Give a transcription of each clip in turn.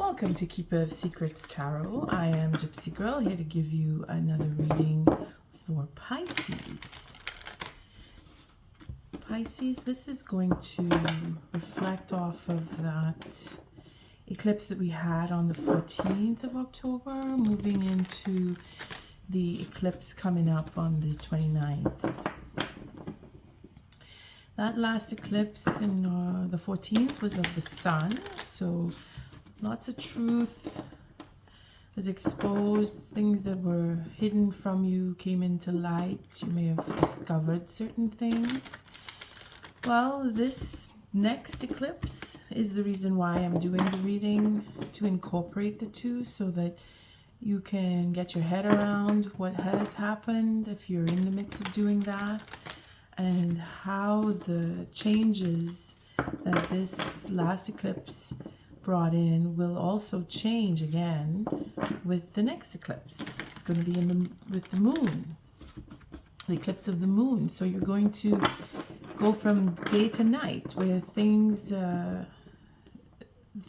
Welcome to Keeper of Secrets Tarot. I am Gypsy Girl, here to give you another reading for Pisces. Pisces, this is going to reflect off of that eclipse that we had on the 14th of October, moving into the eclipse coming up on the 29th. That last eclipse in the 14th was of the sun, so lots of truth was exposed. Things that were hidden from you came into light. You may have discovered certain things. Well, this next eclipse is the reason why I'm doing the reading, to incorporate the two so that you can get your head around what has happened if you're in the midst of doing that, and how the changes that this last eclipse brought in will also change again with the next eclipse. It's going to be with the moon, the eclipse of the moon. So you're going to go from day to night, where things that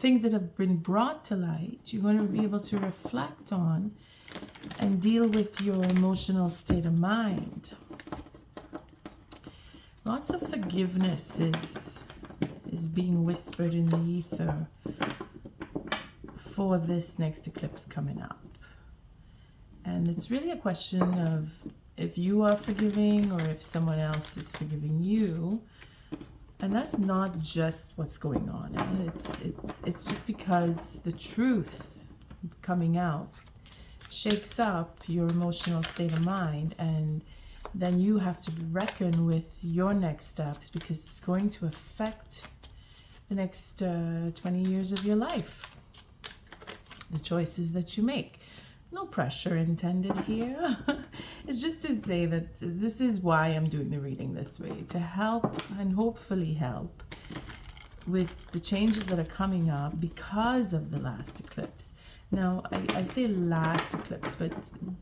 have been brought to light, you're going to be able to reflect on and deal with your emotional state of mind. Lots of forgiveness is being whispered in the ether for this next eclipse coming up. And it's really a question of if you are forgiving or if someone else is forgiving you. And that's not just what's going on. It's just because the truth coming out shakes up your emotional state of mind, and then you have to reckon with your next steps, because it's going to affect the next 20 years of your life, the choices that you make. No pressure intended here. It's just to say that this is why I'm doing the reading this way, to help and hopefully help with the changes that are coming up because of the last eclipse. Now, I say last eclipse, but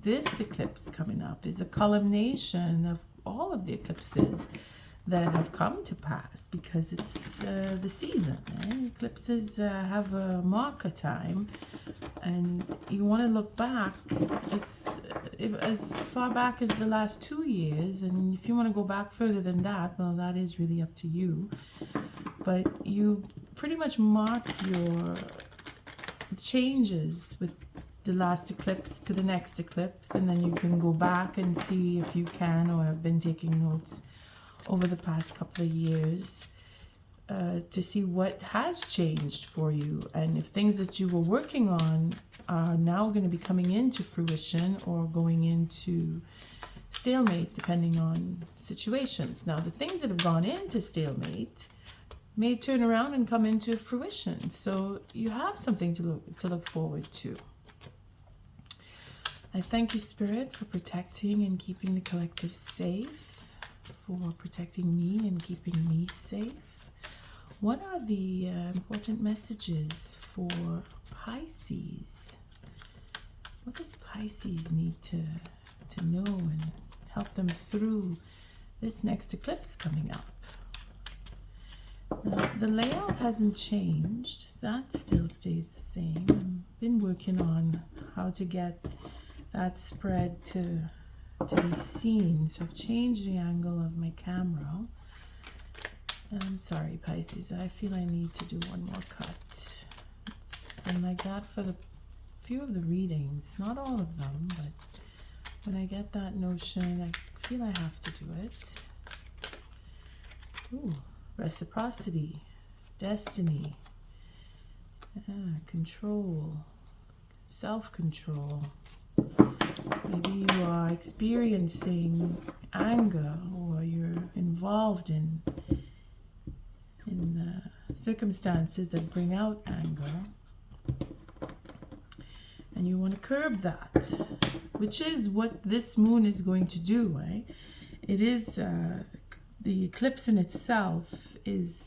this eclipse coming up is a culmination of all of the eclipses that have come to pass, because it's the season. Eclipses have a marker time, and you want to look back as far back as the last 2 years, and if you want to go back further than that, well, that is really up to you. But you pretty much mark your changes with the last eclipse to the next eclipse, and then you can go back and see if you can or have been taking notes over the past couple of years to see what has changed for you, and if things that you were working on are now going to be coming into fruition or going into stalemate, depending on situations. Now, the things that have gone into stalemate may turn around and come into fruition, so you have something to look forward to. I thank you, Spirit, for protecting and keeping the collective safe, for protecting me and keeping me safe. What are the important messages for Pisces? What does Pisces need to know and help them through this next eclipse coming up? Now, the layout hasn't changed. That still stays the same. I've been working on how to get that spread to be seen. So I've changed the angle of my camera. I'm sorry, Pisces, I feel I need to do one more cut. It's been like that for the few of the readings, not all of them, but when I get that notion, I feel I have to do it. Ooh, reciprocity, destiny, control, self-control. Maybe you are experiencing anger, or you're involved in circumstances that bring out anger, and you want to curb that, which is what this moon is going to do, right? It is the eclipse in itself is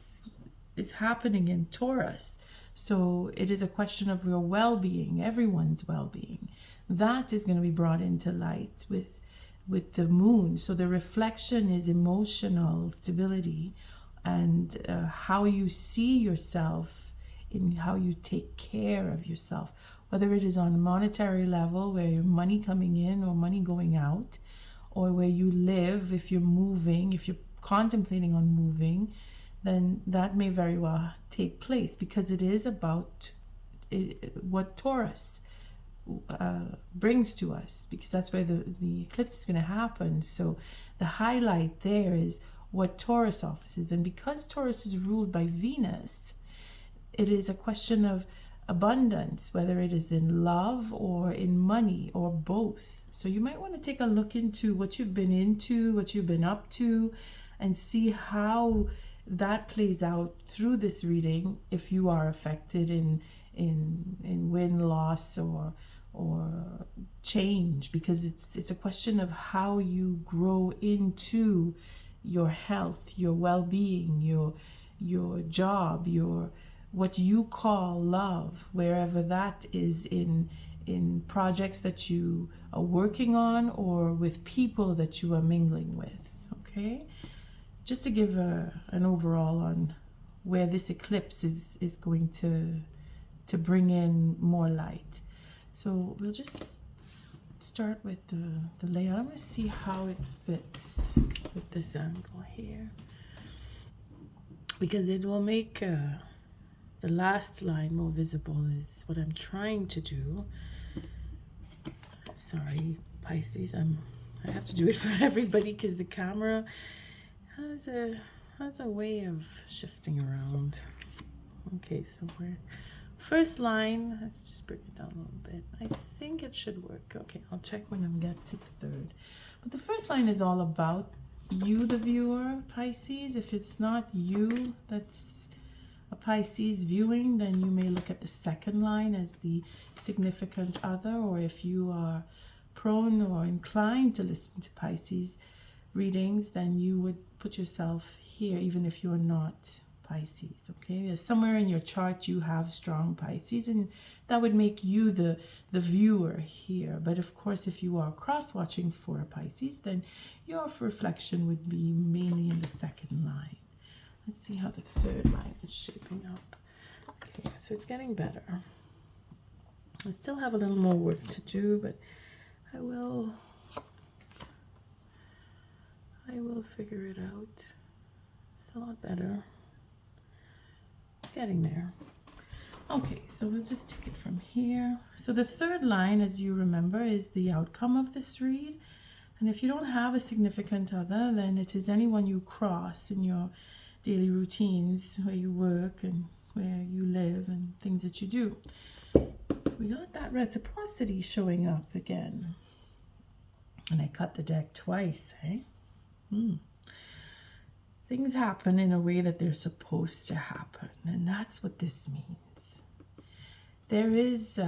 happening in Taurus, so it is a question of your well-being, everyone's well-being. That is going to be brought into light with the moon. So the reflection is emotional stability, and how you see yourself in how you take care of yourself, whether it is on a monetary level where your money coming in or money going out, or where you live. If you're moving, if you're contemplating on moving, then that may very well take place, because it is about what Taurus brings to us, because that's where the eclipse is going to happen. So the highlight there is what Taurus offers. And because Taurus is ruled by Venus, it is a question of abundance, whether it is in love or in money or both. So you might want to take a look into what you've been into, what you've been up to, and see how that plays out through this reading, if you are affected in win, loss, or change, because it's a question of how you grow into your health, your well-being, your job, your what you call love, wherever that is in projects that you are working on, or with people that you are mingling with. Okay, just to give an overall on where this eclipse is going to bring in more light. So we'll just start with the layout. I'm going to see how it fits with this angle here, because it will make the last line more visible, is what I'm trying to do. Sorry, Pisces, I have to do it for everybody, because the camera has a way of shifting around. Okay, so we're first line, let's just bring it down a little bit. I think it should work. Okay, I'll check when I get to the third. But the first line is all about you, the viewer, Pisces. If it's not you that's a Pisces viewing, then you may look at the second line as the significant other, or if you are prone or inclined to listen to Pisces readings, then you would put yourself here, even if you're not Pisces. Okay, there's somewhere in your chart you have strong Pisces, and that would make you the viewer here. But of course, if you are cross-watching for a Pisces, then your reflection would be mainly in the second line. Let's see how the third line is shaping up. Okay, so it's getting better. I still have a little more work to do, but I will figure it out. It's a lot better. It's getting there. Okay, so we'll just take it from here. So the third line, as you remember, is the outcome of this read. And if you don't have a significant other, then it is anyone you cross in your daily routines, where you work and where you live and things that you do. We got that reciprocity showing up again. And I cut the deck twice, eh? Things happen in a way that they're supposed to happen, and that's what this means. There is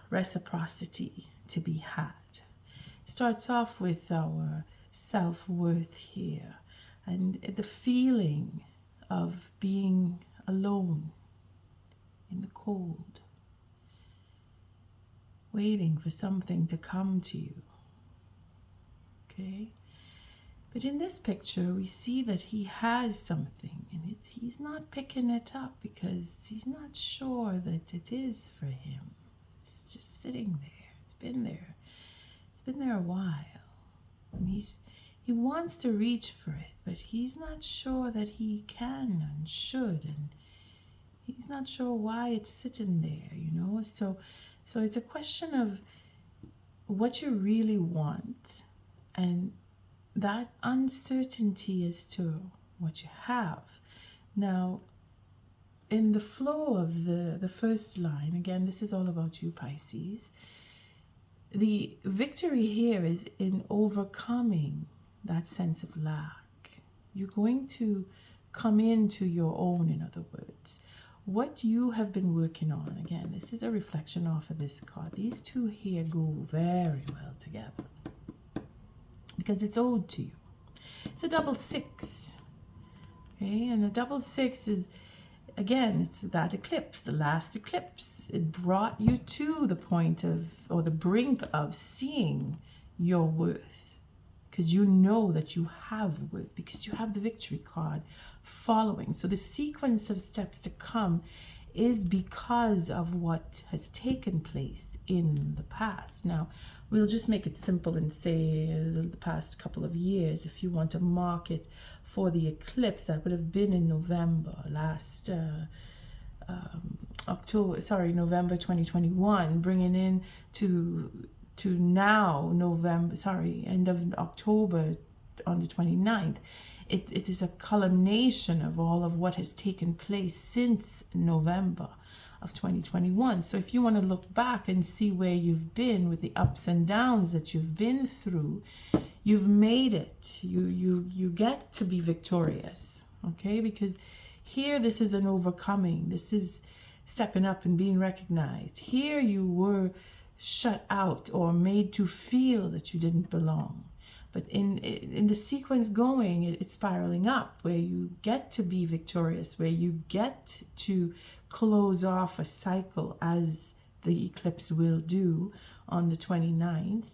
reciprocity to be had. It starts off with our self-worth here, and the feeling of being alone in the cold, waiting for something to come to you. Okay? But in this picture, we see that he has something, and he's not picking it up because he's not sure that it is for him. It's just sitting there. It's been there. It's been there a while. And he wants to reach for it, but he's not sure that he can and should, and he's not sure why it's sitting there, you know? So it's a question of what you really want, and that uncertainty as to what you have. Now, in the flow of the first line, again, this is all about you, Pisces. The victory here is in overcoming that sense of lack. You're going to come into your own, in other words. What you have been working on, again, this is a reflection off of this card. These two here go very well together because it's owed to you. It's a double six, okay? And the double six is, again, it's that eclipse, the last eclipse. It brought you to the point of, or the brink of, seeing your worth, because you know that you have worth, because you have the victory card following. So the sequence of steps to come is because of what has taken place in the past. Now, we'll just make it simple and say the past couple of years. If you want to mark it for the eclipse, that would have been in November, November 2021, bringing in to now end of October on the 29th. It is a culmination of all of what has taken place since November of 2021. So if you want to look back and see where you've been with the ups and downs that you've been through, you've made it. You get to be victorious, okay? Because here, this is an overcoming. This is stepping up and being recognized. Here you were shut out or made to feel that you didn't belong. But in the sequence going, it's spiraling up, where you get to be victorious, where you get to close off a cycle, as the eclipse will do on the 29th.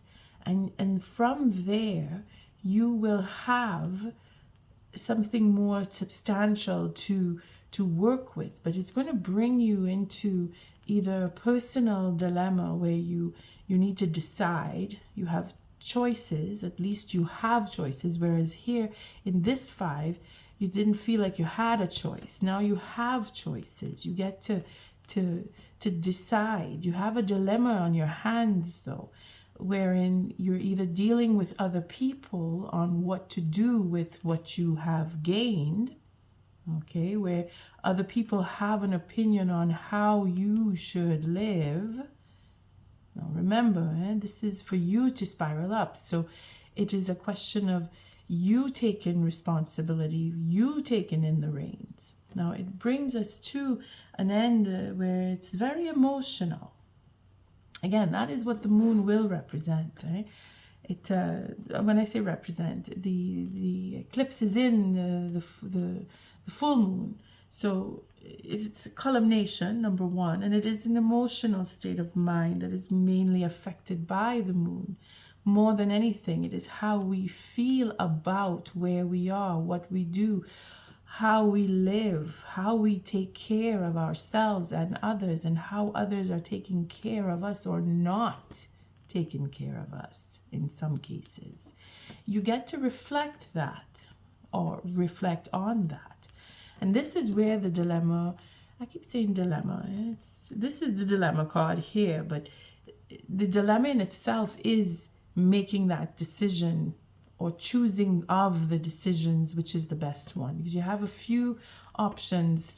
And from there, you will have something more substantial to work with. But it's going to bring you into either a personal dilemma where you need to decide. You have choices, at least you have choices, whereas here in this 5 you didn't feel like you had a choice. Now you have choices. You get to decide. You have a dilemma on your hands, though, wherein you're either dealing with other people on what to do with what you have gained, okay, where other people have an opinion on how you should live. Now remember, this is for you to spiral up. So it is a question of you taking responsibility, you taking in the reins. Now it brings us to an end where it's very emotional. Again, that is what the moon will represent. When I say represent, the eclipse is in the full moon. So it's a culmination, number one, and it is an emotional state of mind that is mainly affected by the moon. More than anything, it is how we feel about where we are, what we do, how we live, how we take care of ourselves and others, and how others are taking care of us or not taking care of us in some cases. You get to reflect that or reflect on that. And this is where the dilemma, I keep saying dilemma, this is the dilemma card here, but the dilemma in itself is making that decision or choosing of the decisions which is the best one, because you have a few options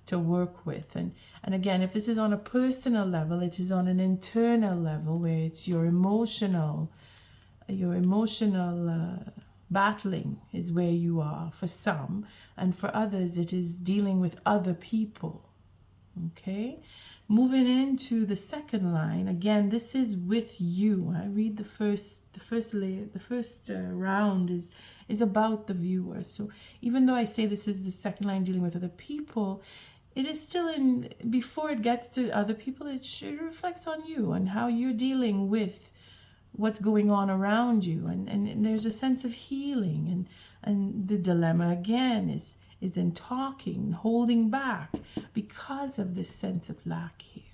to work with. And again, if this is on a personal level, it is on an internal level where it's your emotional battling is where you are for some, and for others it is dealing with other people. Okay, moving into the second line, again, this is with you. I read the first round is about the viewer. So even though I say this is the second line dealing with other people, it is still before it gets to other people, it reflects on you and how you're dealing with what's going on around you, and there's a sense of healing, and the dilemma again is in talking, holding back because of this sense of lack here,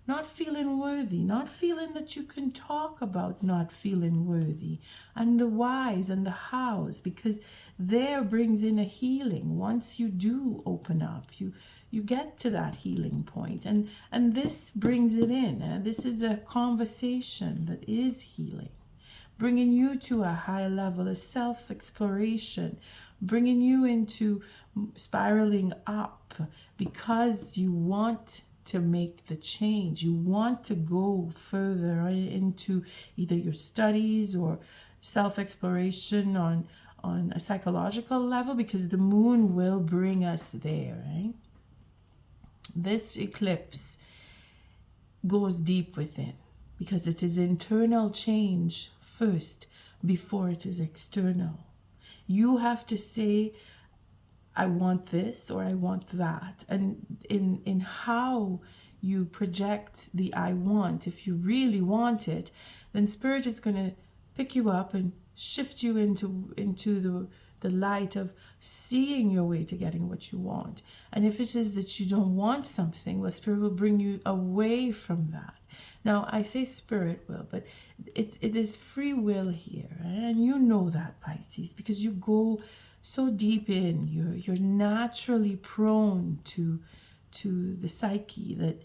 not feeling worthy, not feeling that you can talk about not feeling worthy, and the whys and the hows, because there brings in a healing. Once you do open up, you get to that healing point, and this brings it in. This is a conversation that is healing, bringing you to a high level of self-exploration, bringing you into spiraling up because you want to make the change. You want to go further into either your studies or self-exploration on a psychological level, because the moon will bring us there, right? This eclipse goes deep within because it is internal change first before it is external. You have to say, I want this or I want that. And in how you project the I want, if you really want it, then Spirit is going to pick you up and shift you into the light of seeing your way to getting what you want. And if it is that you don't want something, well, Spirit will bring you away from that. Now, I say Spirit will, but it is free will here. And you know that, Pisces, because you go so deep in. You're naturally prone to the psyche that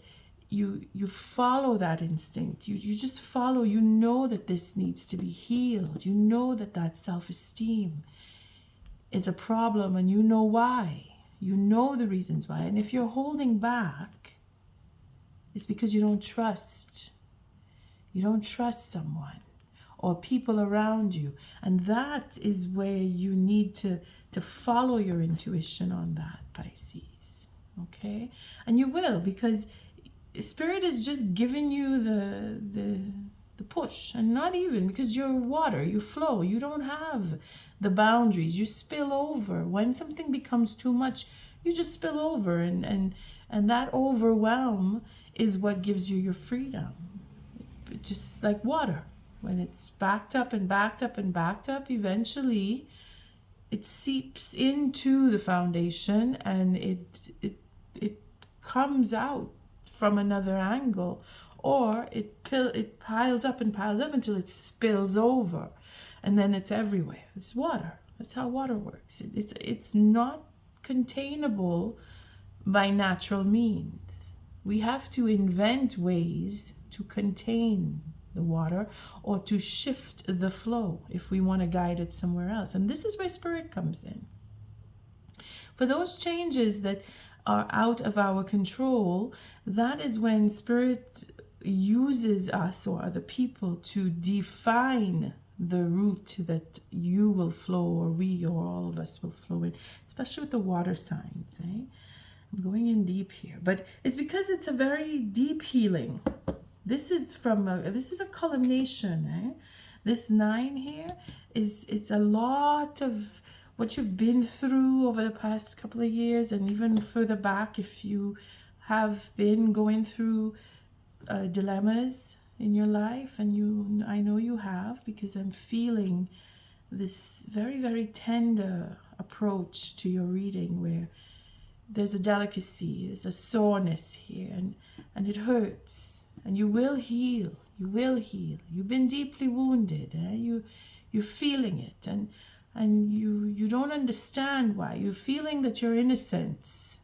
you follow that instinct. You just follow. You know that this needs to be healed. You know that self-esteem is a problem, and you know why. You know the reasons why. And if you're holding back, it's because you don't trust. You don't trust someone or people around you. And that is where you need to follow your intuition on that, Pisces. Okay? And you will, because Spirit is just giving you the push. And not even, because you're water, you flow. You don't have the boundaries. You spill over. When something becomes too much, you just spill over. And that overwhelm is what gives you your freedom. Just like water. When it's backed up and backed up and backed up, eventually it seeps into the foundation, and it comes out from another angle, or it piles up and piles up until it spills over, and then it's everywhere. It's water. That's how water works. It's not containable by natural means. We have to invent ways to contain the water or to shift the flow if we want to guide it somewhere else. And this is where Spirit comes in. For those changes that are out of our control, that is when Spirit uses us or other people to define the route that you will flow, or we, or all of us will flow in, especially with the water signs. I'm going in deep here, but it's because it's a very deep healing. This is a culmination. This 9 here it's a lot of what you've been through over the past couple of years, and even further back if you have been going through dilemmas in your life, and I know you have, because I'm feeling this very, very tender approach to your reading, where there's a delicacy, there's a soreness here, and it hurts. And you will heal. You will heal. You've been deeply wounded. You're feeling it, and you don't understand why. You're feeling that your innocence.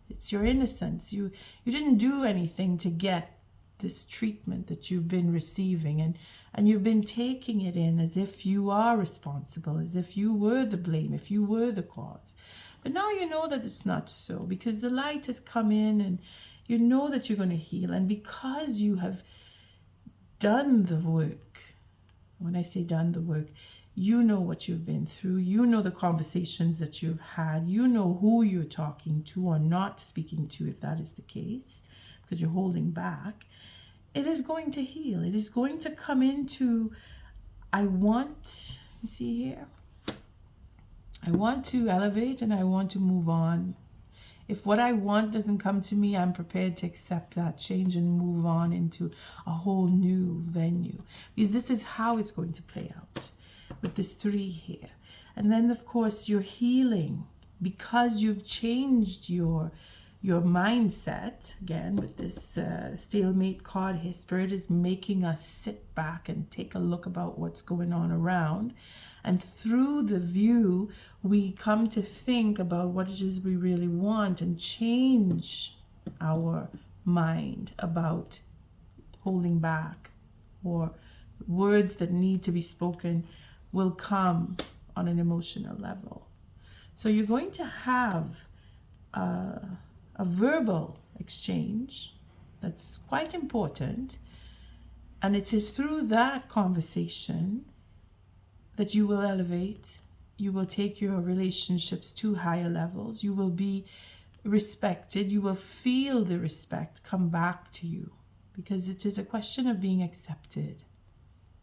It's your innocence. You didn't do anything to get this treatment that you've been receiving, and you've been taking it in as if you are responsible, as if you were the blame, if you were the cause. But now you know that it's not so, because the light has come in, and you know that you're going to heal. And because you have done the work, when I say done the work, you know what you've been through. You know the conversations that you've had. You know who you're talking to or not speaking to, if that is the case, because you're holding back. It is going to heal. It is going to come into, you see here, I want to elevate and I want to move on. If what I want doesn't come to me, I'm prepared to accept that change and move on into a whole new venue. Because this is how it's going to play out with this 3 here. And then, of course, you're healing because you've changed your mindset. Again, with this stalemate card here, Spirit is making us sit back and take a look about what's going on around. And through the view, we come to think about what it is we really want and change our mind about holding back, or words that need to be spoken will come on an emotional level. So you're going to have a verbal exchange that's quite important. And it is through that conversation that you will elevate. You will take your relationships to higher levels. You will be respected. You will feel the respect come back to you, because it is a question of being accepted.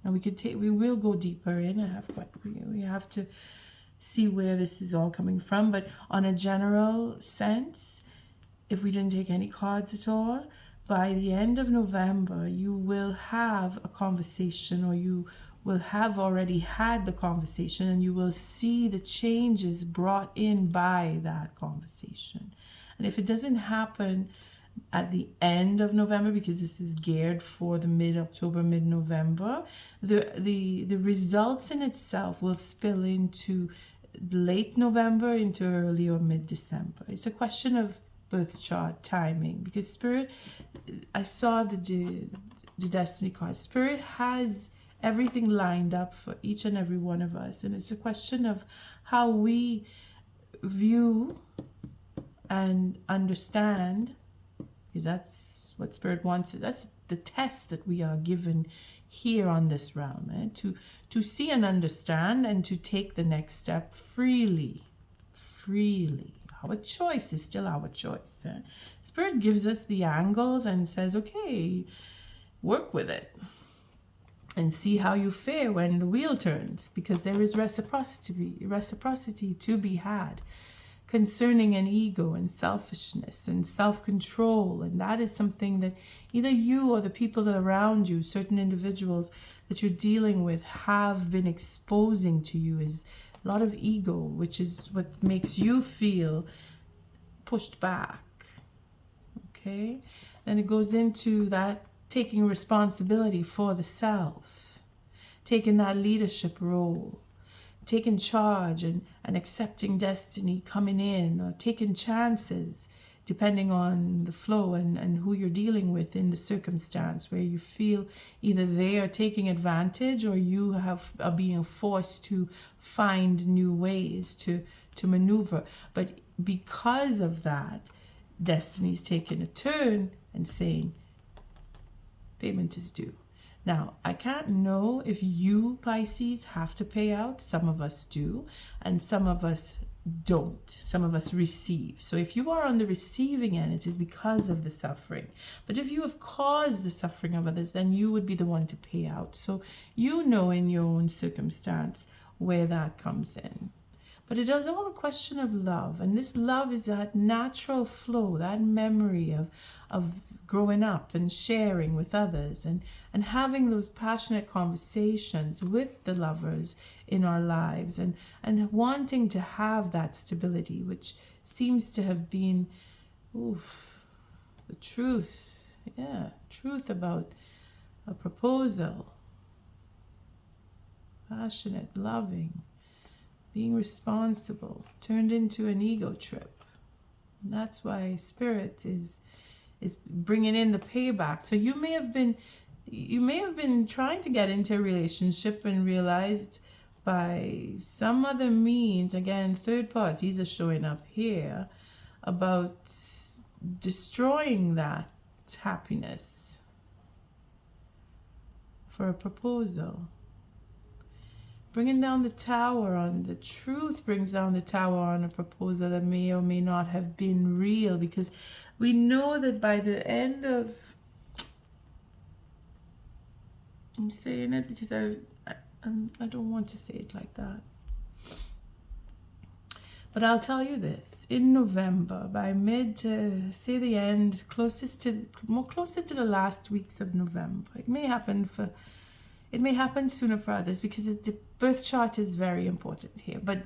And we will go deeper in. We have to see where this is all coming from. But on a general sense, if we didn't take any cards at all, by the end of November, you will have a conversation, or you will have already had the conversation, and you will see the changes brought in by that conversation. And if it doesn't happen at the end of November, because this is geared for the mid-October, mid-November, the results in itself will spill into late November, into early or mid-December. It's a question of birth chart timing, because Spirit, I saw the Destiny card. Spirit has everything lined up for each and every one of us, and it's a question of how we view and understand, because that's what Spirit wants. That's the test that we are given here on this realm, to see and understand, and to take the next step freely. Our choice is still our choice. Spirit gives us the angles and says, okay, work with it and see how you fare when the wheel turns, because there is reciprocity to be had concerning an ego and selfishness and self-control. And that is something that either you or the people that are around you, certain individuals that you're dealing with, have been exposing to you, is a lot of ego, which is what makes you feel pushed back. Okay? Then it goes into that taking responsibility for the self, taking that leadership role, taking charge and accepting destiny coming in, or taking chances depending on the flow and who you're dealing with in the circumstance, where you feel either they are taking advantage or you are being forced to find new ways to maneuver. But because of that, destiny's taking a turn and saying payment is due. Now, I can't know if you, Pisces, have to pay out. Some of us do, and some of us don't. Some of us receive. So if you are on the receiving end, it is because of the suffering. But if you have caused the suffering of others, then you would be the one to pay out. So you know in your own circumstance where that comes in. But it is all a question of love. And this love is that natural flow, that memory of growing up and sharing with others, and having those passionate conversations with the lovers in our lives, and wanting to have that stability, which seems to have been the truth. Yeah, truth about a proposal. Passionate, loving, being responsible, turned into an ego trip. And that's why Spirit is bringing in the payback. So you may have been trying to get into a relationship and realized by some other means, again, third parties are showing up here, about destroying that happiness for a proposal. Bringing down the tower on the truth, brings down the tower on a proposal that may or may not have been real, because we know that by the end of, I'm saying it because I don't want to say it like that, but I'll tell you this: in November, by mid to say the end, closer to the last weeks of November, it may happen sooner for others, because the birth chart is very important here. But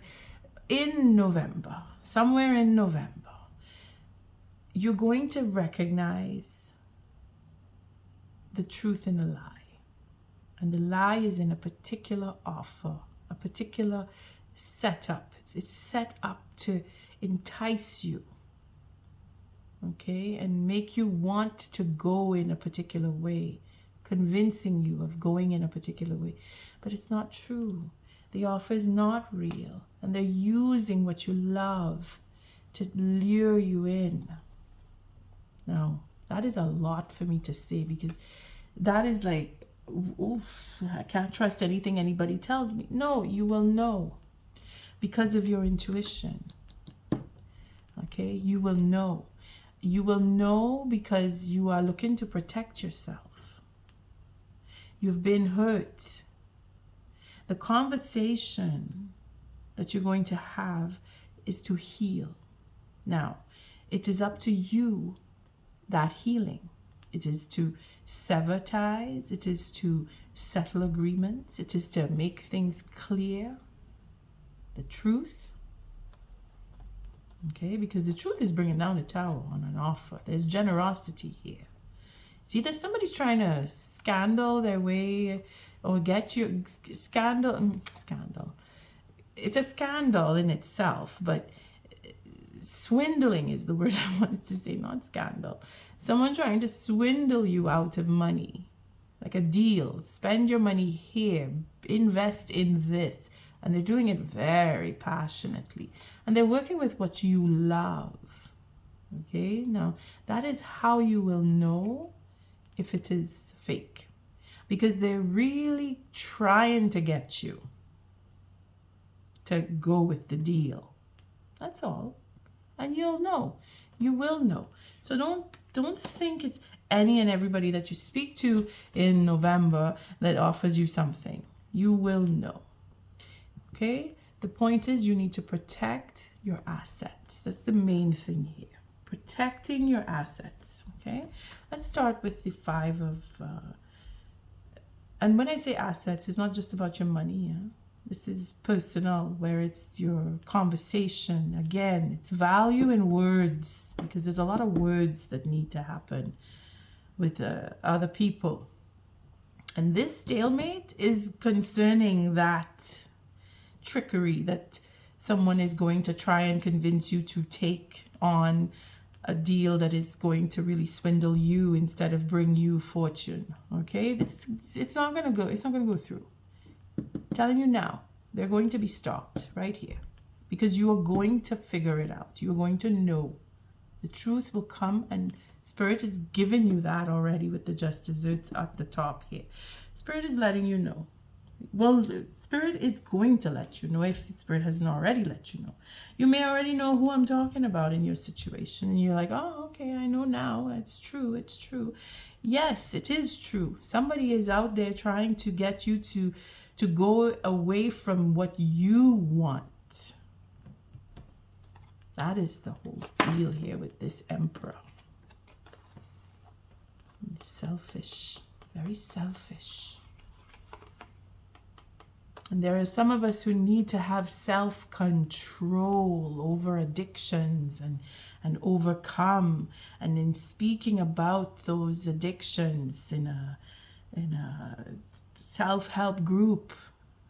in November, somewhere in November, you're going to recognize the truth in a lie. And the lie is in a particular offer, a particular setup. It's set up to entice you, okay, and make you want to go in a particular way, convincing you of going in a particular way. But it's not true. The offer is not real, and they're using what you love to lure you in. Now, that is a lot for me to say, because that is like, oof, I can't trust anything anybody tells me. No, you will know because of your intuition. Okay, you will know. You will know because you are looking to protect yourself. You've been hurt. The conversation that you're going to have is to heal. Now, it is up to you, that healing. It is to sever ties. It is to settle agreements. It is to make things clear, the truth. Okay, because the truth is bringing down the tower on an offer. There's generosity here. See, there's somebody's trying to scandal their way or get you scandal. It's a scandal in itself, but swindling is the word I wanted to say, not scandal. Someone trying to swindle you out of money, like a deal. Spend your money here, invest in this. And they're doing it very passionately. And they're working with what you love. Okay, now that is how you will know if it is fake. Because they're really trying to get you to go with the deal. That's all. And you'll know. You will know. So don't think it's any and everybody that you speak to in November that offers you something. You will know. Okay? The point is you need to protect your assets. That's the main thing here. Protecting your assets. Okay? Let's start with the 5 of... and when I say assets, it's not just about your money. Yeah? This is personal, where it's your conversation. Again, it's value in words, because there's a lot of words that need to happen with other people. And this stalemate is concerning that trickery that someone is going to try and convince you to take on a deal that is going to really swindle you instead of bring you fortune. Okay, it's not going to go through. I'm telling you now, they're going to be stopped right here, because you are going to figure it out. You're going to know. The truth will come, and Spirit is giving you that already with the just desserts at the top here. Spirit is letting you know. Well, Spirit is going to let you know, if Spirit hasn't already let you know. You may already know who I'm talking about in your situation, and you're like, oh, okay, I know now. It's true. It's true. Yes, it is true. Somebody is out there trying to get you to go away from what you want. That is the whole deal here with this Emperor. Selfish. Very selfish. And there are some of us who need to have self-control over addictions and overcome. And in speaking about those addictions in a self-help group,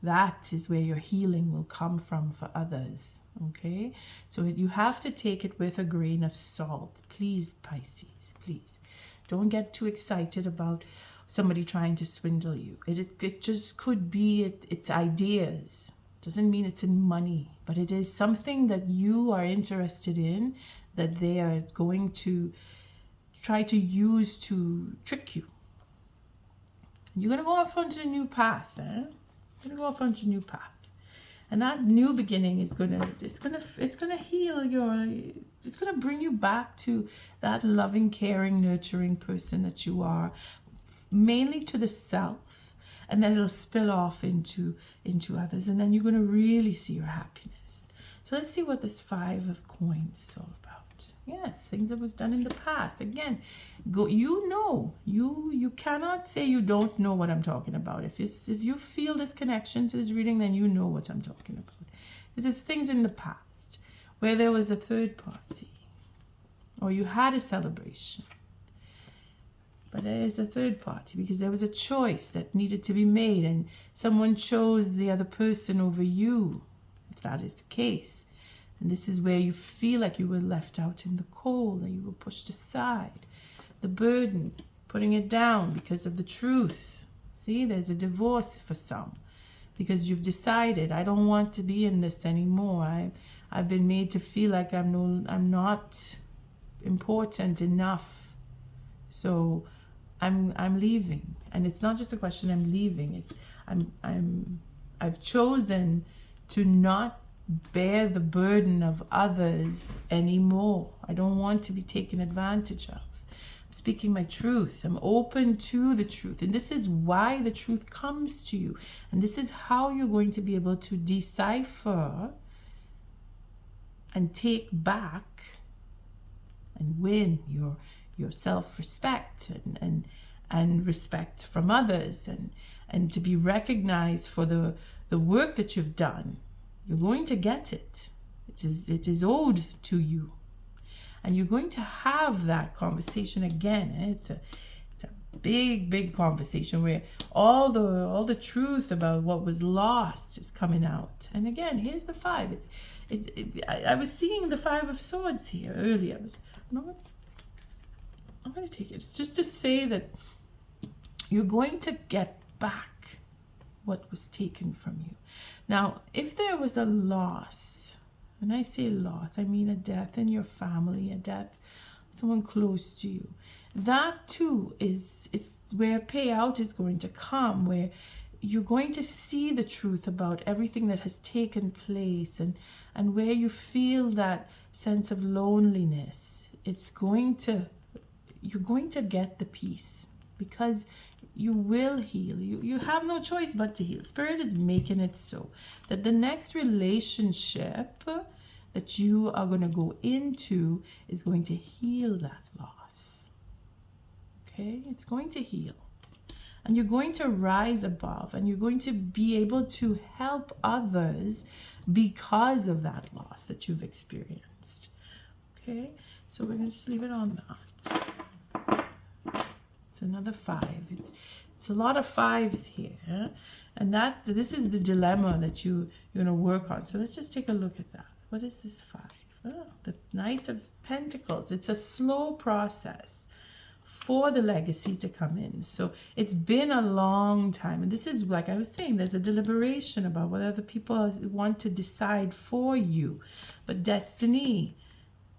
that is where your healing will come from for others. Okay? So you have to take it with a grain of salt. Please, Pisces, please. Don't get too excited about somebody trying to swindle you. It just could be it's ideas. Doesn't mean it's in money, but it is something that you are interested in that they are going to try to use to trick you. You're going to go off onto a new path, eh? You're going to go off onto a new path. And that new beginning is gonna heal it's gonna bring you back to that loving, caring, nurturing person that you are, mainly to the self, and then it'll spill off into others, and then you're gonna really see your happiness. So let's see what this 5 of coins is all about. Yes, things that was done in the past. Again, you cannot say you don't know what I'm talking about. If you feel this connection to this reading, then you know what I'm talking about. Because it's things in the past where there was a third party, or you had a celebration, but there is a third party because there was a choice that needed to be made, and someone chose the other person over you, if that is the case. And this is where you feel like you were left out in the cold, and you were pushed aside. The burden, putting it down because of the truth. See, there's a divorce for some, because you've decided, I don't want to be in this anymore. I've been made to feel like I'm not important enough. So I'm leaving. And it's not just a question I'm leaving. It's I've chosen to not bear the burden of others anymore. I don't want to be taken advantage of. I'm speaking my truth. I'm open to the truth. And this is why the truth comes to you. And this is how you're going to be able to decipher and take back and win your self-respect and respect from others, and to be recognized for the work that you've done. You're going to get it. It is owed to you. And you're going to have that conversation again. It's a big conversation where all the truth about what was lost is coming out. And again, here's the 5. I was seeing the 5 of Swords here earlier. I'm going to take it. It's just to say that you're going to get back what was taken from you. Now, if there was a loss, when I say loss, I mean a death in your family, a death, someone close to you. That too is where payout is going to come, where you're going to see the truth about everything that has taken place, and where you feel that sense of loneliness. You're going to get the peace, because you will heal. You have no choice but to heal. Spirit is making it so that the next relationship that you are going to go into is going to heal that loss. Okay? It's going to heal. And you're going to rise above, and you're going to be able to help others because of that loss that you've experienced. Okay? So we're going to just leave it on that. It's another 5. It's a lot of 5s here. And this is the dilemma that you're going to work on. So let's just take a look at that. What is this 5? Oh, the Knight of Pentacles. It's a slow process for the legacy to come in. So it's been a long time. And this is, like I was saying, there's a deliberation about what other people want to decide for you. But destiny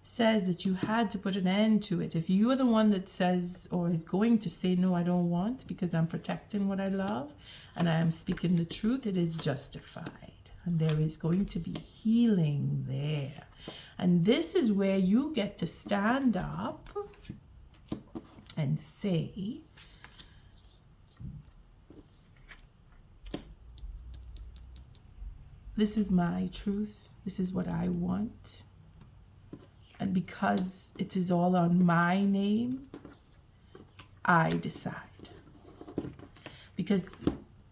says that you had to put an end to it. If you are the one that says, or is going to say, no, I don't want, because I'm protecting what I love and I am speaking the truth, it is justified. And there is going to be healing there. And this is where you get to stand up and say, this is my truth. This is what I want. And because it is all on my name, I decide. Because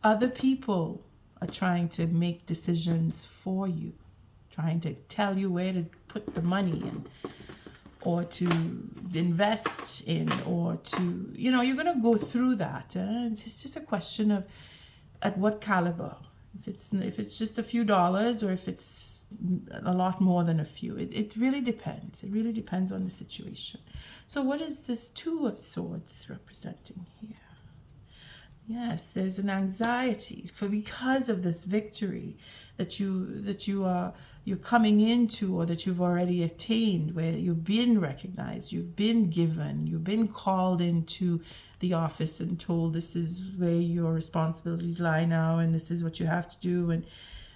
other people are trying to make decisions for you, trying to tell you where to put the money in, or to invest in, or to, you're going to go through that. It's just a question of at what caliber. If it's just a few dollars, or if it's a lot more than a few. It really depends. It really depends on the situation. So what is this 2 of Swords representing here? Yes, there's an anxiety because of this victory that you're coming into, or that you've already attained, where you've been recognized, you've been given, you've been called into the office and told this is where your responsibilities lie now, and this is what you have to do, and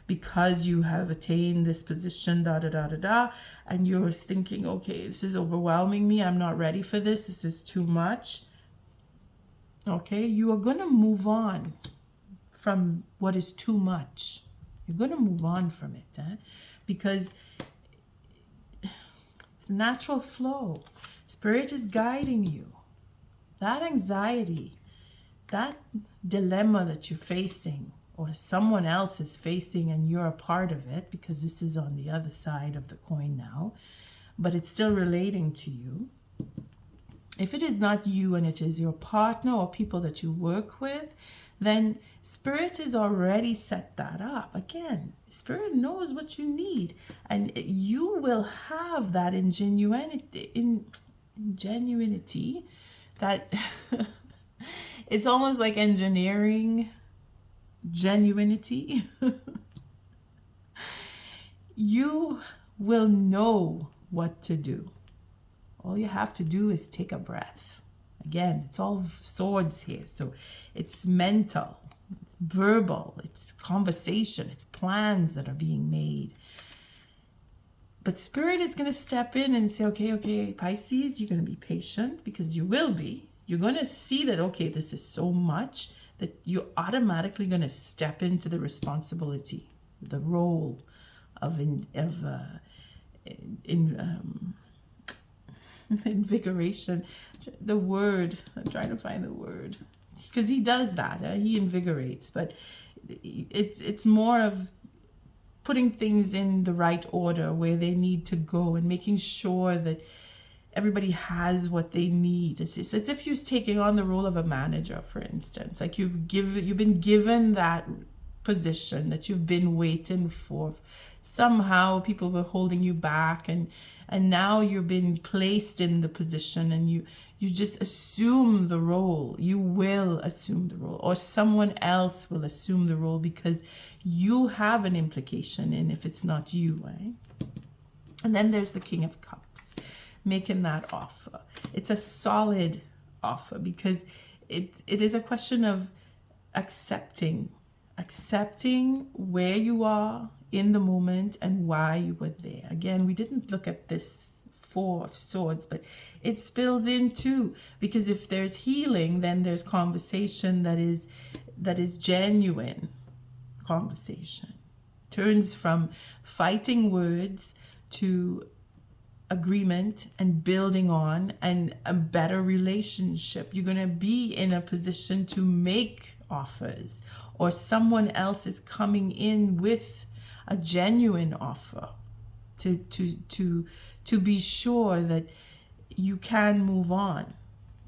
because you have attained this position, and you're thinking, okay, this is overwhelming me, I'm not ready for this, this is too much. Okay, you are going to move on from what is too much. You're going to move on from it, because it's a natural flow. Spirit is guiding you. That anxiety, that dilemma that you're facing, or someone else is facing, and you're a part of it, because this is on the other side of the coin now, but it's still relating to you. If it is not you, and it is your partner or people that you work with, then Spirit has already set that up. Again, Spirit knows what you need, and you will have that ingenuity that it's almost like engineering genuinity. You will know what to do. All you have to do is take a breath. Again, it's all swords here. So it's mental, it's verbal, it's conversation, it's plans that are being made. But Spirit is going to step in and say, okay, Pisces, you're going to be patient, because you will be. You're going to see that, okay, this is so much, that you're automatically going to step into the responsibility, the role of invigoration. The word, I'm trying to find the word. Because he does that, he invigorates, but it's more of putting things in the right order where they need to go and making sure that everybody has what they need. It's as if you're taking on the role of a manager, for instance. Like you've been given that position that you've been waiting for. Somehow people were holding you back, and now you've been placed in the position, and you just assume the role. You will assume the role, or someone else will assume the role, because you have an implication in if it's not you, right? And then there's the King of Cups, making that offer. It's a solid offer, because it is a question of accepting where you are in the moment and why you were there. Again, we didn't look at this Four of Swords, but it spills into, because if there's healing, then there's conversation that is genuine conversation. Turns from fighting words to agreement and building on and a better relationship. You're going to be in a position to make offers, or someone else is coming in with a genuine offer to be sure that you can move on.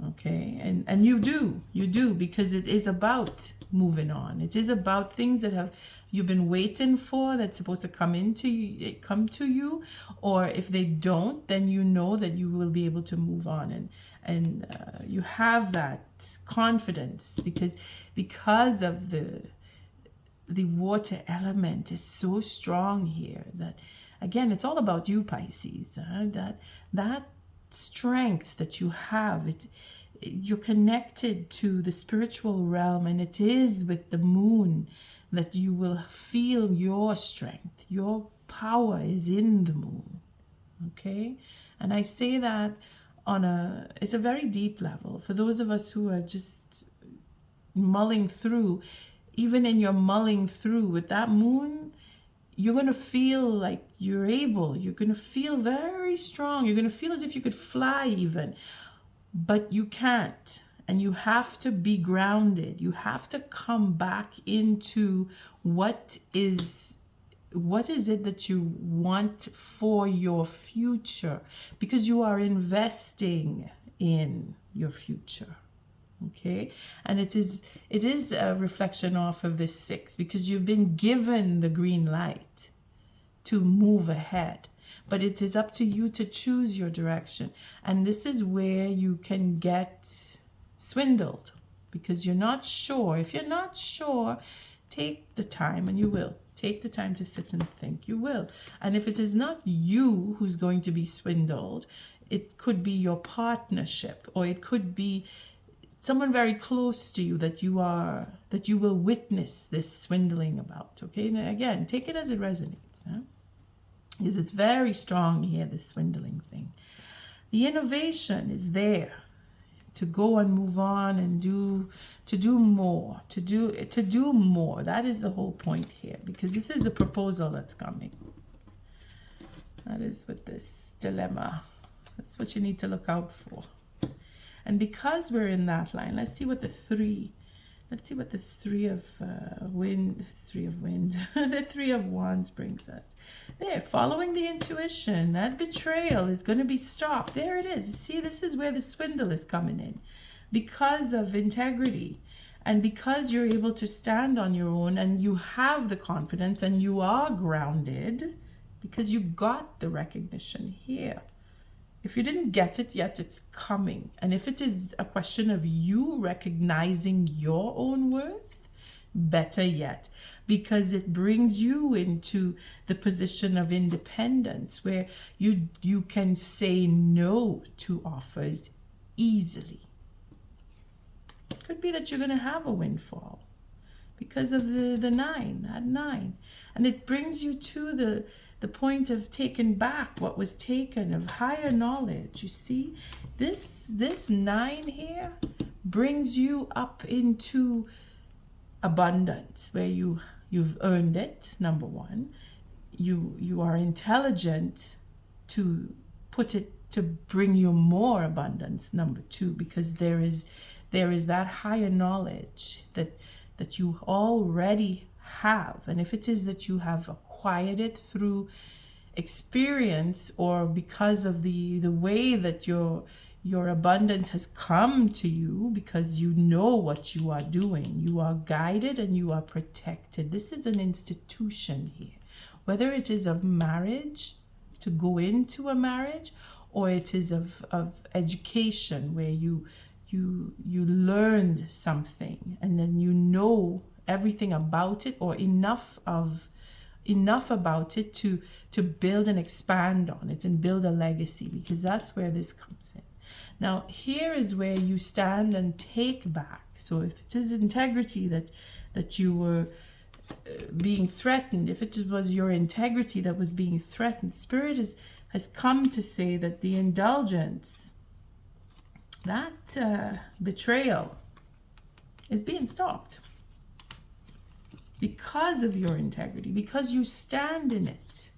Okay, and you do, because it is about moving on. It is about things that you've been waiting for, that's supposed to come to you, or if they don't, then you know that you will be able to move on, and you have that confidence, because of the water element is so strong here, that again, it's all about you, Pisces. That strength that you have, you're connected to the spiritual realm, and it is with the moon that you will feel your strength. Your power is in the moon. Okay? And I say that it's a very deep level. For those of us who are just mulling through, even in your mulling through with that moon, you're going to feel like you're going to feel very strong. You're going to feel as if you could fly even, but you can't. And you have to be grounded. You have to come back into what is it that you want for your future, because you are investing in your future. Okay, and it is a reflection off of this 6, because you've been given the green light to move ahead, but it is up to you to choose your direction. And this is where you can get swindled, because you're not sure. If you're not sure, take the time, and you will take the time to sit and think. You will. And if it is not you who's going to be swindled, it could be your partnership, or it could be someone very close to you that you will witness this swindling about. Okay, and again, take it as it resonates, because it's very strong here, this swindling thing. The innovation is there to go and move on and do more. That is the whole point here, because this is the proposal that's coming. That is with this dilemma. That's what you need to look out for. And because we're in that line, let's see what the three of the 3 of Wands brings us. There, following the intuition, that betrayal is going to be stopped. There it is. See, this is where the swindle is coming in, because of integrity, and because you're able to stand on your own, and you have the confidence, and you are grounded, because you got the recognition here. If you didn't get it yet, it's coming. And if it is a question of you recognizing your own worth, better yet, because it brings you into the position of independence, where you can say no to offers easily. It could be that you're going to have a windfall because of the 9, and it brings you to the point of taking back what was taken, of higher knowledge. You see, this 9 here brings you up into abundance, where you've earned it. Number 1, you are intelligent to put it to bring you more abundance, number 2, because there is that higher knowledge that you already have. And if it is that you have acquired it through experience, or because of the way that your abundance has come to you, because you know what you are doing, you are guided and you are protected. This is an institution here, whether it is of marriage, to go into a marriage, or it is of education, where you learned something and then you know everything about it, or enough about it to build and expand on it and build a legacy, because that's where this comes in. Now, here is where you stand and take back. So if it is integrity that you were being threatened, if it was your integrity that was being threatened, Spirit has come to say that the indulgence, that betrayal, is being stopped because of your integrity, because you stand in it.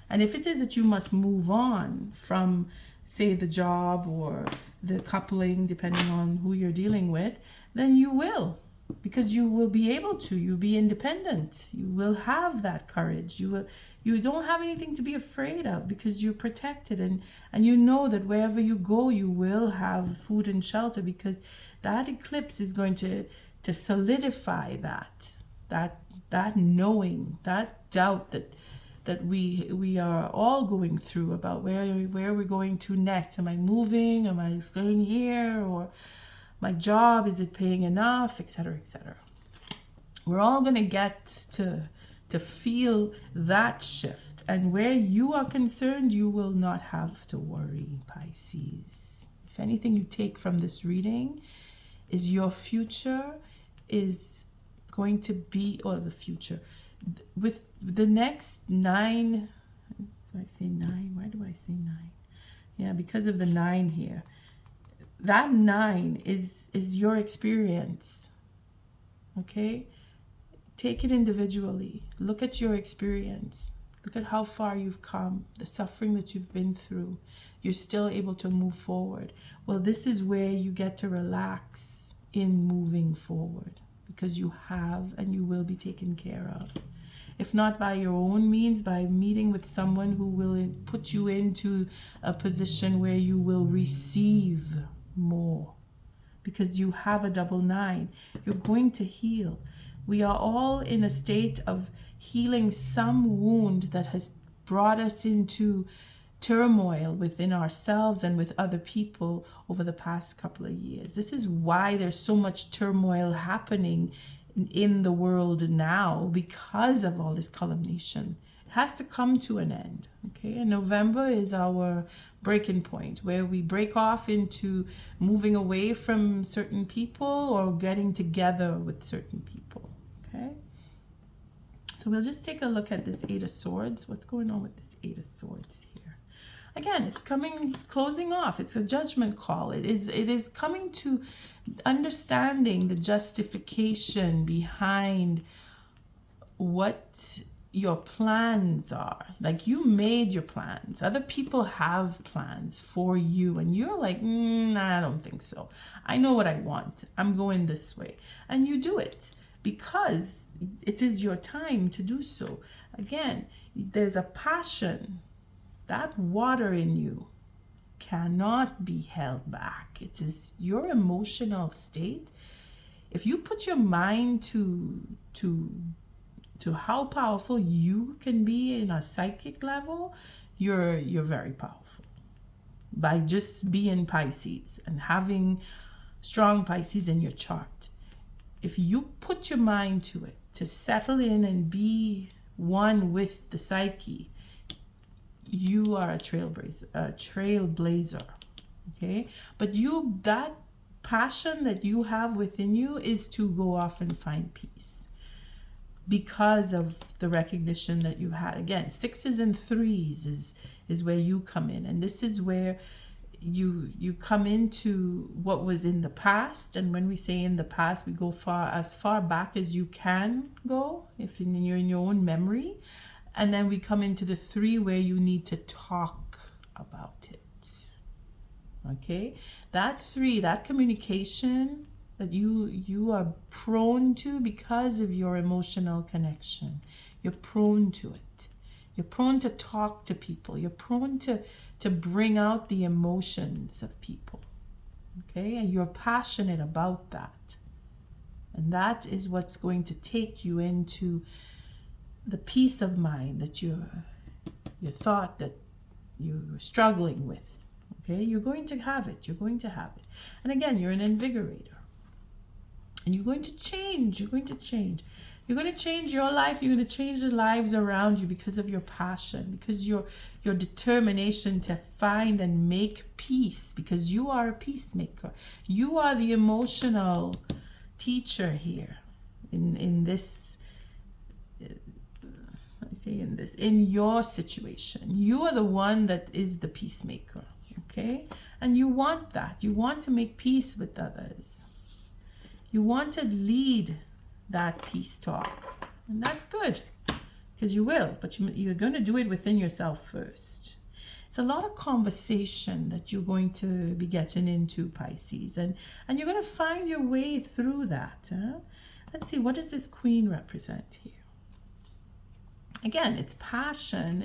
And if it is that you must move on from, say, the job or the coupling, depending on who you're dealing with, then you will, because you will be able to. You'll be independent. You will have that courage. You don't have anything to be afraid of, because you're protected, and you know that wherever you go, you will have food and shelter, because that eclipse is going to solidify that knowing, that doubt that we are all going through about where we're going to next. Am I moving? Am I staying here? Or my job, is it paying enough? Etc., etc. We're all going to get to feel that shift. And where you are concerned, you will not have to worry, Pisces. If anything you take from this reading is your future is going to be, or the future, with the next 9, so I say 9, why do I say 9? Yeah, because of the 9 here. That 9 is your experience, okay? Take it individually. Look at your experience. Look at how far you've come, the suffering that you've been through. You're still able to move forward. Well, this is where you get to relax in moving forward, because you have and you will be taken care of. If not by your own means, by meeting with someone who will put you into a position where you will receive more, because you have a double 9. You're going to heal. We are all in a state of healing some wound that has brought us into turmoil within ourselves and with other people over the past couple of years. This is why there's so much turmoil happening in the world now, because of all this culmination. It has to come to an end, okay? And November is our breaking point, where we break off into moving away from certain people or getting together with certain people, okay? So we'll just take a look at this 8 of Swords. What's going on with this 8 of Swords here? Again, it's closing off. It's a judgment call. It is coming to understanding the justification behind what your plans are. Like, you made your plans. Other people have plans for you, and you're like, nah, I don't think so. I know what I want. I'm going this way. And you do it because it is your time to do so. Again, there's a passion. That water in you cannot be held back. It is your emotional state. If you put your mind to how powerful you can be in a psychic level, you're very powerful. By just being Pisces and having strong Pisces in your chart. If you put your mind to it, to settle in and be one with the psyche, you are a trailblazer, okay? But that passion that you have within you is to go off and find peace, because of the recognition that you had. Again, 6s and 3s is where you come in, and this is where you come into what was in the past. And when we say in the past, we go as far back as you can go, if you're in your own memory. And then we come into the 3 where you need to talk about it. Okay, that 3, that communication that you are prone to because of your emotional connection. You're prone to it. You're prone to talk to people. You're prone to bring out the emotions of people. Okay, and you're passionate about that. And that is what's going to take you into the peace of mind that you thought that you were struggling with. Okay, you're going to have it. You're going to have it. And again, you're an invigorator. And you're going to change. You're going to change. You're going to change your life. You're going to change the lives around you because of your passion, because your determination to find and make peace, because you are a peacemaker. You are the emotional teacher here in this, in your situation. You are the one that is the peacemaker. Okay, and you want that. You want to make peace with others. You want to lead that peace talk, and that's good, because you will, but you're going to do it within yourself first. It's a lot of conversation that you're going to be getting into, Pisces, and you're going to find your way through that. Let's see, what does this Queen represent here? Again, it's passion.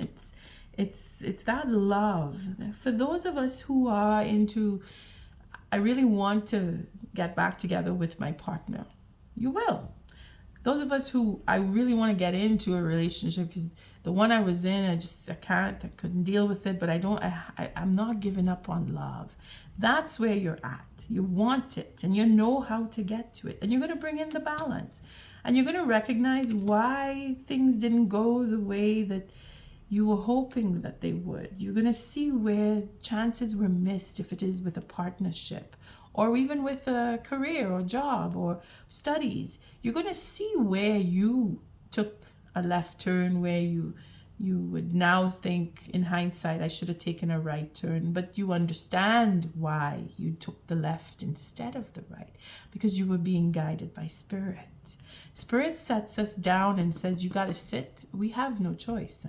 It's that love. For those of us who are into, I really want to get back together with my partner, you will. Those of us who I really want to get into a relationship, because the one I was in, I couldn't deal with it, but I'm not giving up on love. That's where you're at. You want it, and you know how to get to it, and you're going to bring in the balance, and you're going to recognize why things didn't go the way that you were hoping that they would. You're going to see where chances were missed, if it is with a partnership or even with a career or job or studies. You're going to see where you took a left turn, where you would now think in hindsight, I should have taken a right turn, but you understand why you took the left instead of the right, because you were being guided by Spirit. Spirit sets us down and says, you got to sit. We have no choice.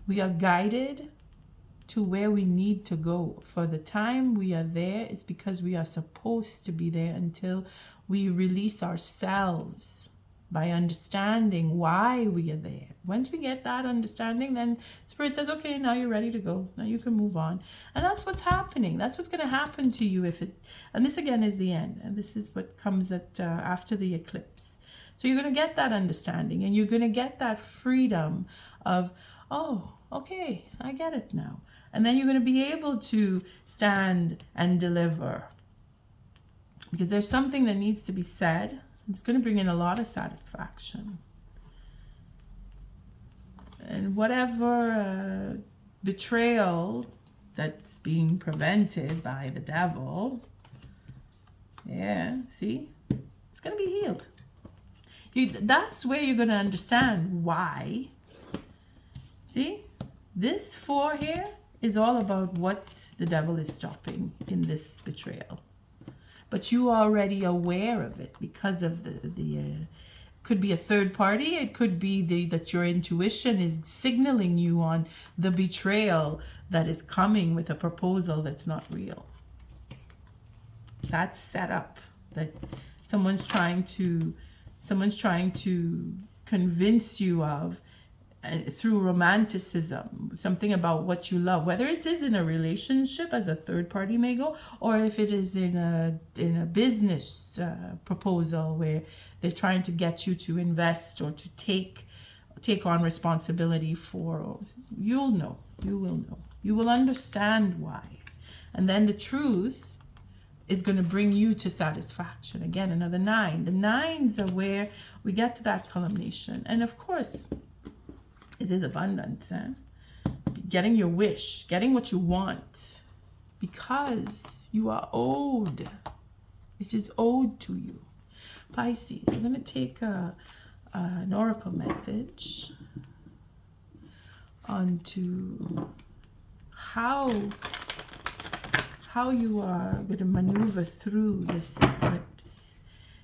We are guided to where we need to go. For the time we are there, it's because we are supposed to be there until we release ourselves by understanding why we are there. Once we get that understanding, then Spirit says, okay, now you're ready to go. Now you can move on. And that's what's happening. That's what's going to happen to you and this again is the end. And this is what comes after the eclipse. So you're going to get that understanding, and you're going to get that freedom of, oh, okay, I get it now. And then you're going to be able to stand and deliver, because there's something that needs to be said. It's going to bring in a lot of satisfaction. And whatever betrayal that's being prevented by the devil, yeah, see, it's going to be healed. That's where you're going to understand why. See, this 4 here is all about what the devil is stopping in this betrayal. But you are already aware of it because of the could be a third party. It could be that your intuition is signaling you on the betrayal that is coming with a proposal that's not real. That's set up, that someone's trying to convince you of, through romanticism, something about what you love, whether it is in a relationship, as a third party may go, or if it is in a business proposal where they're trying to get you to invest or to take on responsibility for. You will understand why, and then the truth is going to bring you to satisfaction. Again, another 9. The 9s are where we get to that culmination, and of course, it is abundance, getting your wish, getting what you want, because you are owed. It is owed to you. Pisces, we're going to take an oracle message onto how you are going to maneuver through this eclipse.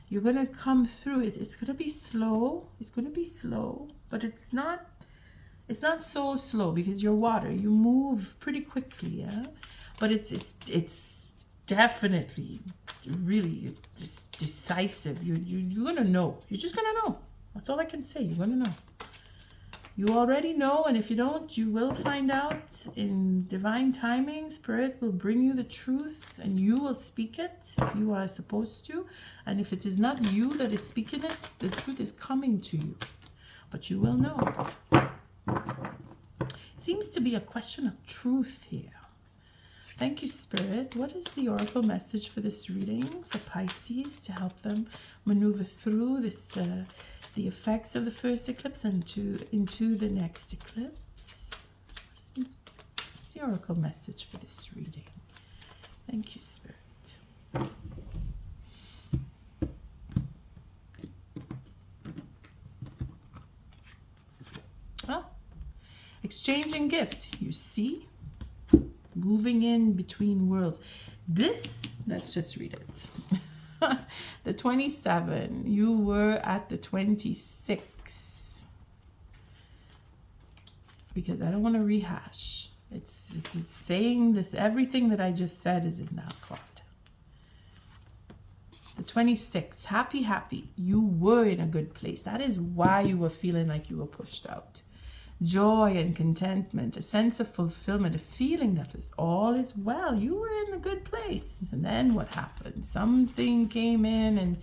You're going to come through it. It's going to be slow. It's going to be slow, but it's not so slow, because you're water. You move pretty quickly, yeah? But it's definitely really decisive. You're gonna know. You're just gonna know. That's all I can say. You're gonna know. You already know, and if you don't, you will find out in divine timing. Spirit will bring you the truth, and you will speak it if you are supposed to. And if it is not you that is speaking it, the truth is coming to you. But you will know. Seems to be a question of truth here. Thank you, Spirit. What is the oracle message for this reading for Pisces to help them maneuver through this, the effects of the first eclipse and into the next eclipse? What's the oracle message for this reading? Thank you, Spirit. Oh, exchanging gifts. You see? Moving in between worlds. This, let's just read it. The 27, you were at the 26. Because I don't want to rehash. It's saying this, everything that I just said is in that card. The 26, happy. You were in a good place. That is why you were feeling like you were pushed out. Joy and contentment, a sense of fulfillment, a feeling that all is well. You were in a good place. And then what happened? Something came in and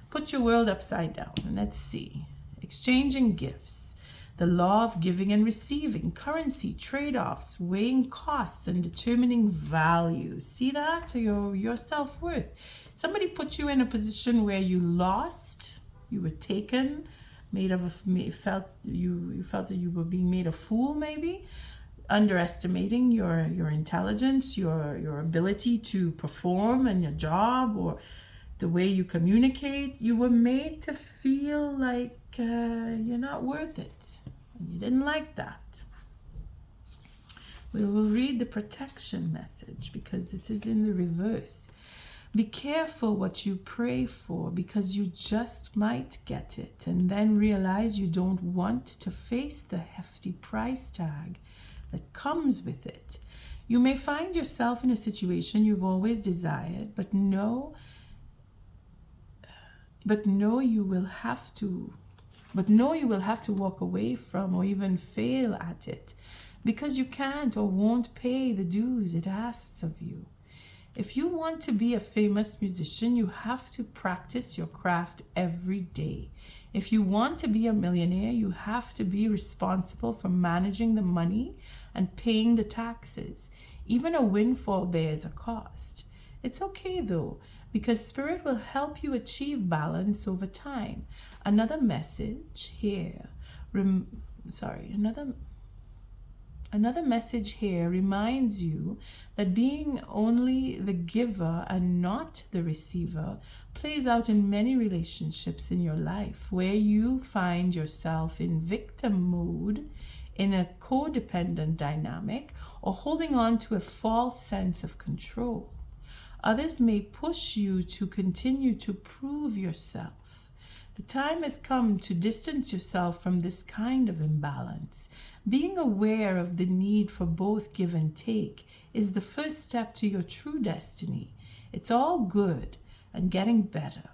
put your world upside down. And let's see. Exchanging gifts, the law of giving and receiving, currency, trade-offs, weighing costs and determining value. See that? Your self-worth. Somebody put you in a position where you lost, you were taken, felt that you were being made a fool, maybe underestimating your intelligence, your ability to perform in your job or the way you communicate. You were made to feel like you're not worth it, and you didn't like that. We will read the protection message because it is in the reverse. Be careful what you pray for, because you just might get it and then realize you don't want to face the hefty price tag that comes with it. You may find yourself in a situation you've always desired, but know you will have to walk away from or even fail at it because you can't or won't pay the dues it asks of you. If you want to be a famous musician, you have to practice your craft every day. If you want to be a millionaire, you have to be responsible for managing the money and paying the taxes. Even a windfall bears a cost. It's okay though, because Spirit will help you achieve balance over time. Another message here, Another message here reminds you that being only the giver and not the receiver plays out in many relationships in your life where you find yourself in victim mode, in a codependent dynamic, or holding on to a false sense of control. Others may push you to continue to prove yourself. The time has come to distance yourself from this kind of imbalance. Being aware of the need for both give and take is the first step to your true destiny. It's all good and getting better.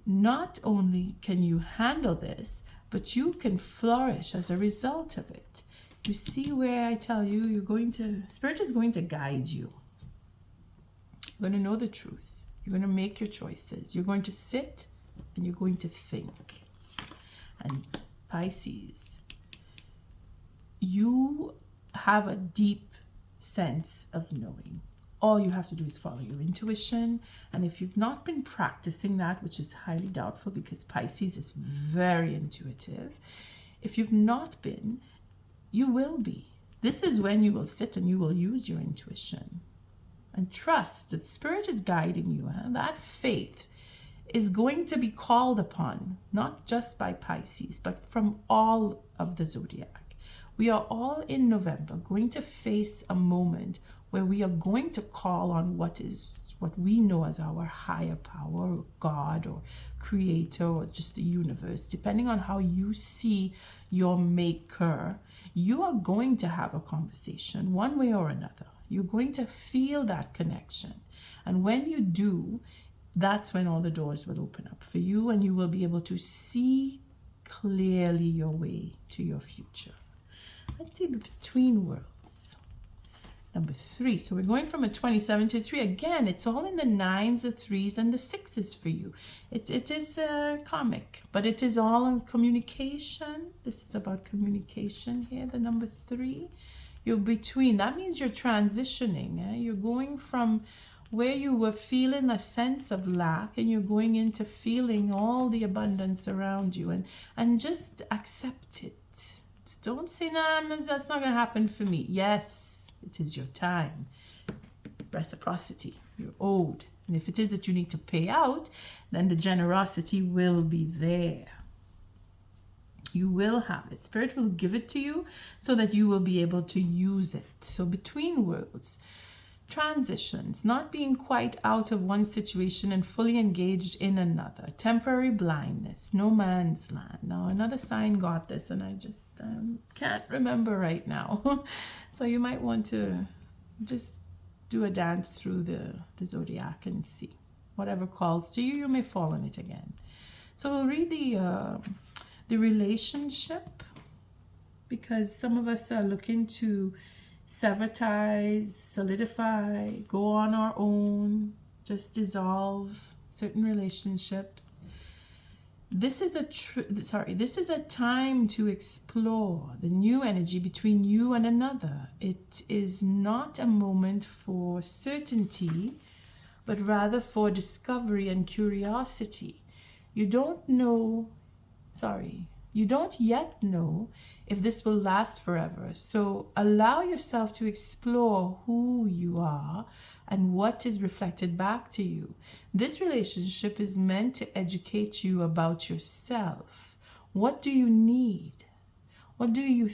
Not only can you handle this, but you can flourish as a result of it. You see where I tell you, Spirit is going to guide you. You're going to know the truth. You're going to make your choices. You're going to sit and you're going to think. And Pisces, you have a deep sense of knowing. All you have to do is follow your intuition. And if you've not been practicing that, which is highly doubtful because Pisces is very intuitive, if you've not been, you will be. This is when you will sit and you will use your intuition. And trust that Spirit is guiding you. That faith is going to be called upon, not just by Pisces, but from all of the zodiac. We are all in November going to face a moment where we are going to call on what we know as our higher power, or God, or creator, or just the universe, depending on how you see your maker. You are going to have a conversation one way or another. You're going to feel that connection. And when you do, that's when all the doors will open up for you, and you will be able to see clearly your way to your future. Let's see the between worlds. Number 3. So we're going from a 27 to 3. Again, it's all in the 9s, the 3s, and the 6s for you. It is karmic, but it is all on communication. This is about communication here, the number 3. You're between. That means you're transitioning. You're going from where you were feeling a sense of lack, and you're going into feeling all the abundance around you, and just accept it. Don't say, no, that's not going to happen for me. Yes, it is your time. Reciprocity, you're owed. And if it is that you need to pay out, then the generosity will be there. You will have it. Spirit will give it to you so that you will be able to use it. So between worlds, transitions, not being quite out of one situation and fully engaged in another, temporary blindness, no man's land. Now another sign got this, and I just can't remember right now. So you might want to just do a dance through the zodiac and see. Whatever calls to you, you may fall on it again. So we'll read the relationship, because some of us are looking to sever ties, solidify, go on our own, just dissolve certain relationships. This is a time to explore the new energy between you and another. It is not a moment for certainty, but rather for discovery and curiosity. You don't yet know if this will last forever. So allow yourself to explore who you are and what is reflected back to you. This relationship is meant to educate you about yourself. What do you need? What do you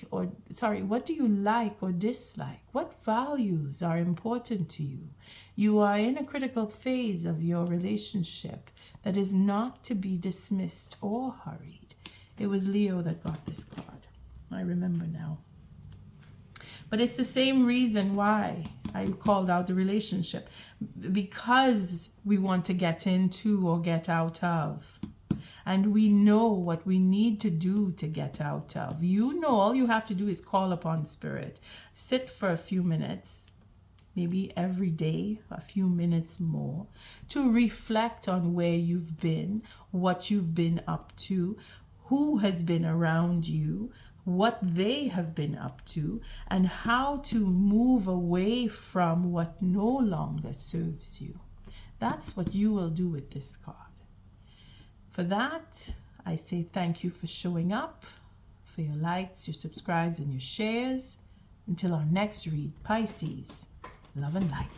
what do you like or dislike? What values are important to you? You are in a critical phase of your relationship that is not to be dismissed or hurried. It was Leo that got this card. I remember now. But it's the same reason why I called out the relationship. Because we want to get into or get out of. And we know what we need to do to get out of. You know, all you have to do is call upon Spirit. Sit for a few minutes, maybe every day, a few minutes more, to reflect on where you've been, what you've been up to, who has been around you, what they have been up to, and how to move away from what no longer serves you. That's what you will do with this card. For that, I say thank you for showing up, for your likes, your subscribes, and your shares. Until our next read, Pisces, love and light.